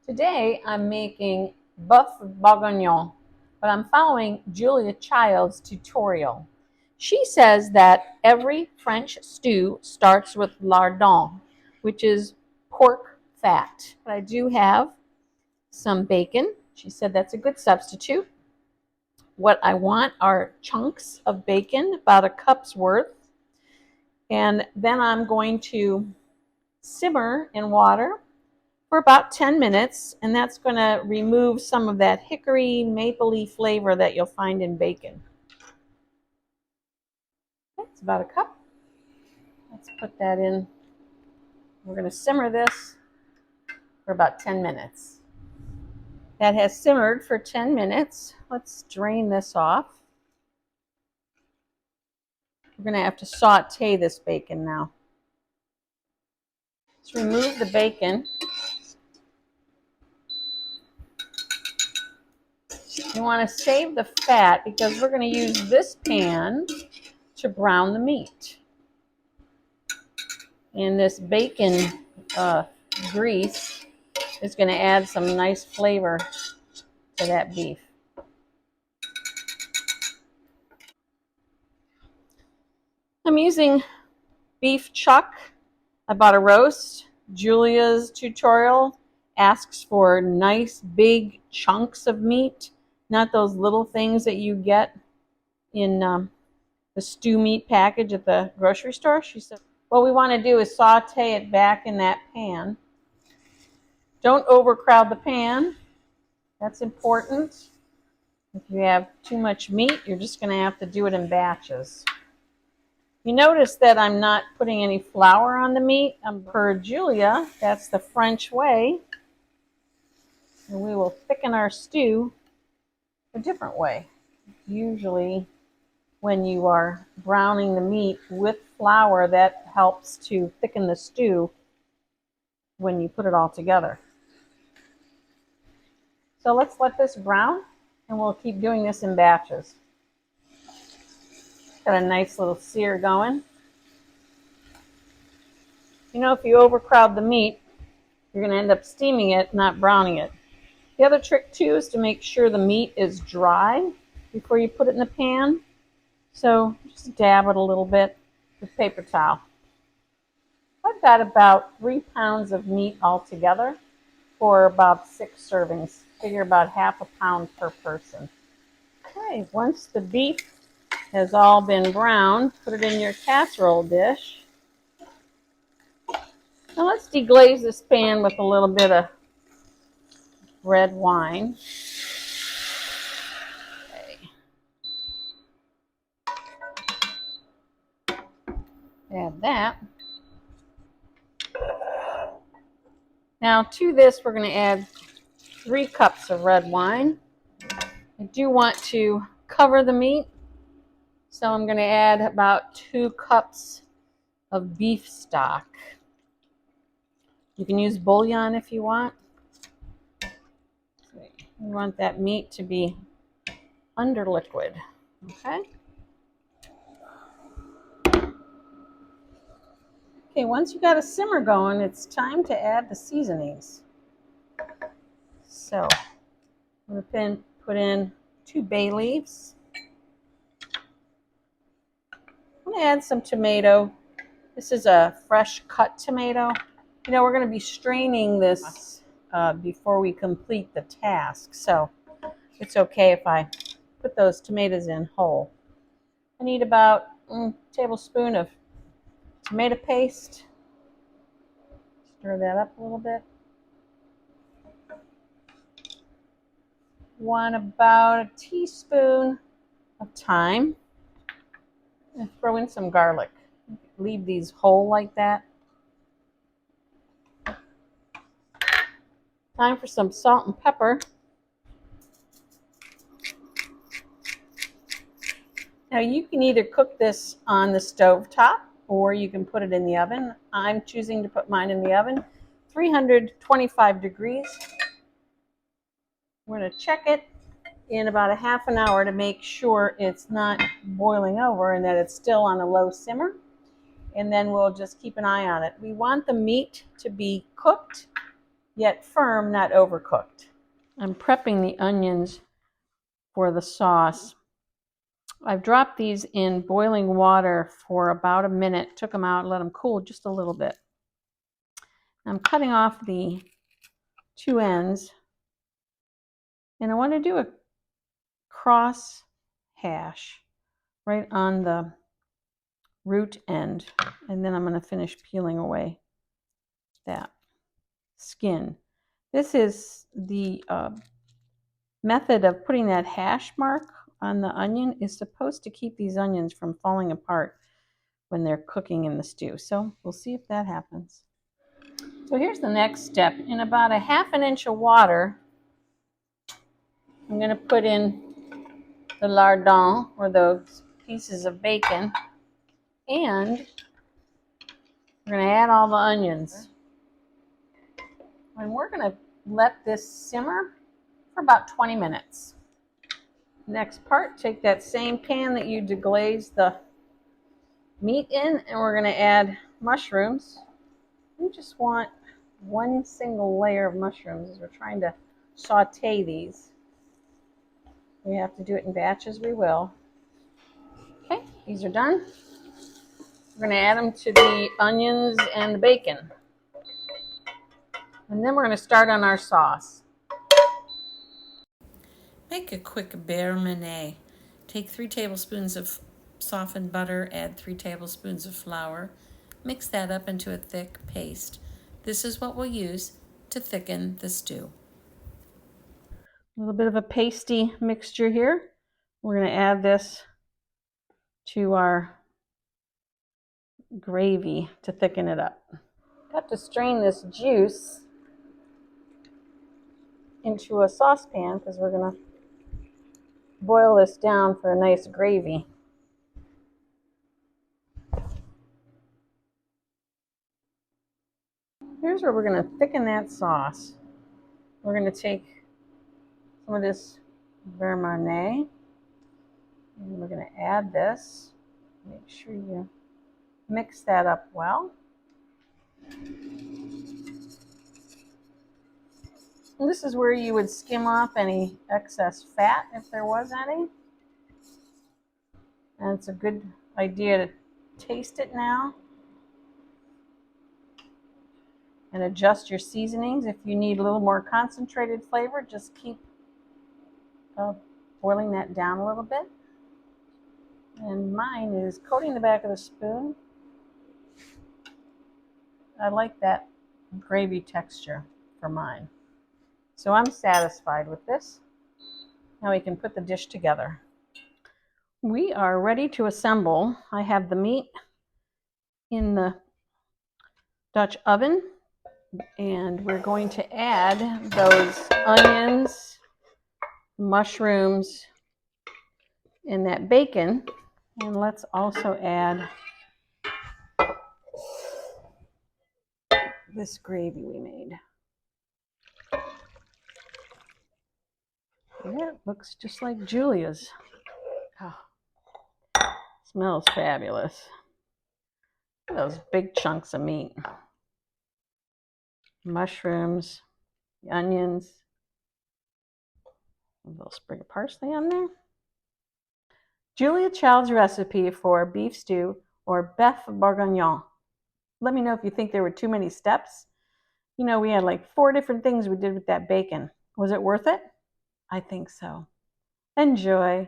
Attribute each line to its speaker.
Speaker 1: Today I'm making boeuf bourguignon, but I'm following Julia Child's tutorial. She says that every French stew starts with lardon, which is pork fat. But I do have some bacon. She said that's a good substitute. What I want are chunks of bacon, about a cup's worth. And then I'm going to simmer in water for about 10 minutes, and that's going to remove some of that hickory mapley flavor that you'll find in bacon. That's about a cup. Let's put that in. We're going to simmer this for about 10 minutes. That has simmered for 10 minutes. Let's drain this off. We're going to have to saute this bacon now. Let's remove the bacon. You want to save the fat because we're going to use this pan to brown the meat. And this bacon grease is going to add some nice flavor to that beef. I'm using beef chuck. I bought a roast. Julia's tutorial asks for nice big chunks of meat, not those little things that you get in the stew meat package at the grocery store. She said, what we want to do is saute it back in that pan. Don't overcrowd the pan. That's important. If you have too much meat, you're just going to have to do it in batches. You notice that I'm not putting any flour on the meat. Per Julia, that's the French way. And we will thicken our stew a different way. Usually when you are browning the meat with flour, that helps to thicken the stew when you put it all together. So let's let this brown, and we'll keep doing this in batches. Got a nice little sear going. You know, if you overcrowd the meat, you're going to end up steaming it, not browning it. The other trick too is to make sure the meat is dry before you put it in the pan. So just dab it a little bit with paper towel. I've got about 3 pounds of meat altogether for about 6 servings. Figure about half a pound per person. Okay, once the beef has all been browned, put it in your casserole dish. Now let's deglaze this pan with a little bit of red wine. Okay. Add that. Now to this, we're going to add 3 cups of red wine. I do want to cover the meat, so I'm going to add about 2 cups of beef stock. You can use bouillon if you want. You want that meat to be under liquid, okay? Okay, once you got a simmer going, it's time to add the seasonings. So I'm going to put in 2 bay leaves. I'm going to add some tomato. This is a fresh cut tomato. You know, we're going to be straining this before we complete the task, so it's okay if I put those tomatoes in whole. I need about a tablespoon of tomato paste. Stir that up a little bit. Want about a teaspoon of thyme. And throw in some garlic. Leave these whole like that. Time for some salt and pepper. Now you can either cook this on the stove top or you can put it in the oven. I'm choosing to put mine in the oven, 325 degrees. We're going to check it in about a half an hour to make sure it's not boiling over and that it's still on a low simmer. And then we'll just keep an eye on it. We want the meat to be cooked, yet firm, not overcooked. I'm prepping the onions for the sauce. I've dropped these in boiling water for about a minute, took them out, let them cool just a little bit. I'm cutting off the two ends, and I want to do a cross hash right on the root end, and then I'm going to finish peeling away that skin. This is the method of putting that hash mark on the onion is supposed to keep these onions from falling apart when they're cooking in the stew. So we'll see if that happens. So here's the next step. In about a ½ inch of water, I'm going to put in the lardons, or those pieces of bacon, and we're going to add all the onions. And we're going to let this simmer for about 20 minutes. Next part, take that same pan that you deglazed the meat in, and we're going to add mushrooms. We just want one single layer of mushrooms as we're trying to saute these. We have to do it in batches, we will. Okay, these are done. We're going to add them to the onions and the bacon. And then we're going to start on our sauce. Make a quick beurre mané. Take 3 tablespoons of softened butter, add 3 tablespoons of flour. Mix that up into a thick paste. This is what we'll use to thicken the stew. A little bit of a pasty mixture here. We're going to add this to our gravy to thicken it up. Got to strain this juice into a saucepan because we're going to boil this down for a nice gravy. Here's where we're going to thicken that sauce. We're going to take some of this beurre mané, and we're going to add this. Make sure you mix that up well. And this is where you would skim off any excess fat if there was any. And it's a good idea to taste it now and adjust your seasonings. If you need a little more concentrated flavor, just keep boiling that down a little bit. And mine is coating the back of the spoon. I like that gravy texture for mine. So I'm satisfied with this. Now we can put the dish together. We are ready to assemble. I have the meat in the Dutch oven, and we're going to add those onions, mushrooms, and that bacon. And let's also add this gravy we made. Yeah, it looks just like Julia's. Oh, smells fabulous. Look at those big chunks of meat. Mushrooms, the onions, a little sprig of parsley on there. Julia Child's recipe for beef stew or bœuf bourguignon. Let me know if you think there were too many steps. You know, we had like 4 different things we did with that bacon. Was it worth it? I think so. Enjoy.